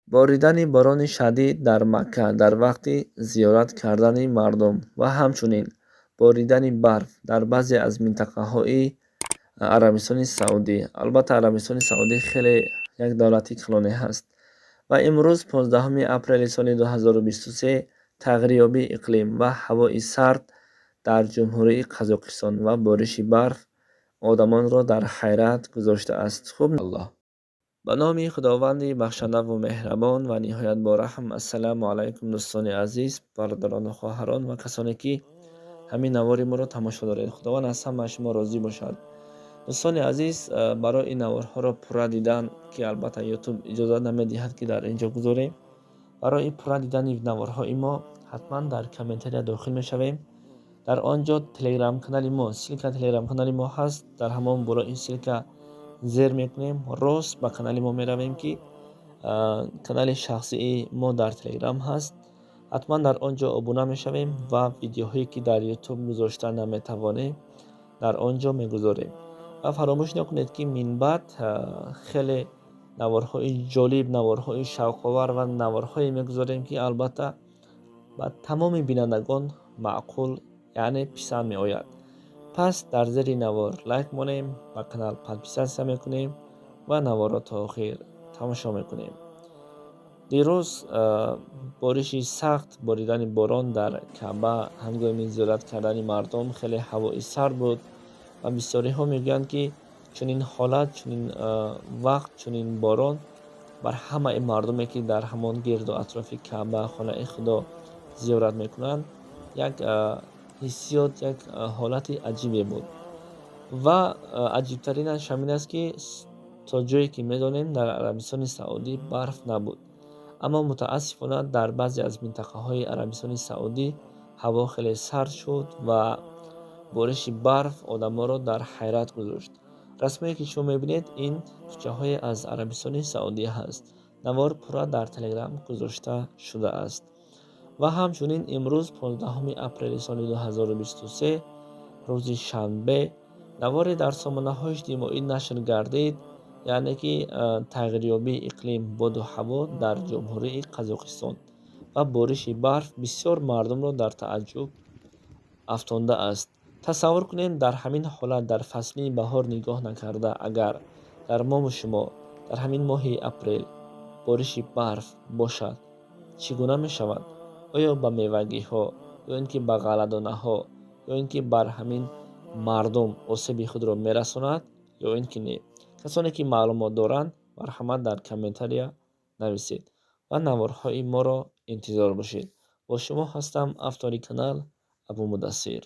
боридани борони шадид дар Макка дар вақти зиёрат кардани мардум ва ҳамчунин боридани барф дар баъзе аз минтақаҳои Арабистони Саудӣ. Албатта Арабистони Саудӣ хеле як давлати калоне ҳаст. Ва имрӯз 15 апрели соли 2023 тағйирёбии иқлим ва ҳавои сард дар ҷумҳурии Қазоқистон ва бориши барф одамонро дар хайрат гузоштааст. хуб аллоҳ. ба номи худованди бахшандаву меҳрабон ва ниҳоят бораҳм. ассалому алайкум дӯстони азиз, бародарону хоҳарон ва касоне ки ҳамин навори моро тамошо доред. худованд аз ҳамаи шумо розӣ бошад. дӯстони азиз, барои ин наворҳоро пурра дидан ки албатта ютуб иҷозат намедиҳад ки дар инҷо гузорем, барои пурра дидани наворҳои мо ҳатман дар комментария дохил мешавем. дар он ҷо телеграм канали мо, силка телеграм канали мо ҳаст. дар ҳамон боло ин силка зер мекунем, рост ба канали мо меравем ки канали шахсии мо дар телеграм ҳаст. ҳатман дар он ҷо обуна мешавем ва видеоҳое ки дар ютуб гузошта наметавонем дар он ҷо мегузорем. ва фаромӯш накунед ки минбаъд хеле наворҳои ҷолиб, наворҳои шавқовар ва наворҳое мегузорем ки албатта ба тамоми бинандагон маъқул, яъне писанд меояд. пас дар зери навор лайк монем, ба канал подписатсия мекунем ва наворро то охир тамошо мекунем. дирӯз бориши сахт, боридани борон дар Каъба ҳангоми зиёрат кардани мардум хеле ҳавои сард буд ва бисёриҳо мегӯянд ки чунин ҳолат, чунин вақт, чунин борон бар ҳамаи мардуме ки дар ҳамон гирду атрофи Каъба, хонаи Худо зиёрат мекунанд, як ҳиссиёт, як ҳолати аҷибе буд. ва аҷибтаринаш ҳамин аст ки то ҷое ки медонем дар Арабистони Саудӣ барф набуд. аммо мутаассифона дар баъзе аз минтақаҳои Арабистони Саудӣ ҳаво хеле сард шуд ва бориши барф одамонро дар ҳайрат гузошт. расмое ки шумо мебинед, ин кӯчаҳое аз Арабистони Саудӣ ҳаст. навор пурра дар телеграм гузошта шудааст. ва ҳамчунин имрӯз 15 апрели соли 2023 рӯзи шанбе наворе дар сомонаҳои иҷтимоӣ нашр гардид, яъне ки тағйирёбии иқлим, боду ҳаво дар ҷумҳурии Қазоқистон ва бориши барф бисёр мардумро дар тааҷҷуб афтондааст. тасаввур кунед, дар ҳамин ҳолат дар фасли баҳор нигоҳ накарда, агар дар мому шумо дар ҳамин моҳи апрел бориши барф бошад, чӣ гуна мешавад? оё ба мевагиҳо, ё ин ки ба ғалладонаҳо, ё ин ки бар ҳамин мардум осеби худро мерасонад, ё ин ки не? касоне ки маълумот доранд, марҳамат дар комментария нависед ва наворҳои моро интизор бошед. бо шумо ҳастам, автори канал Абу Мудассир.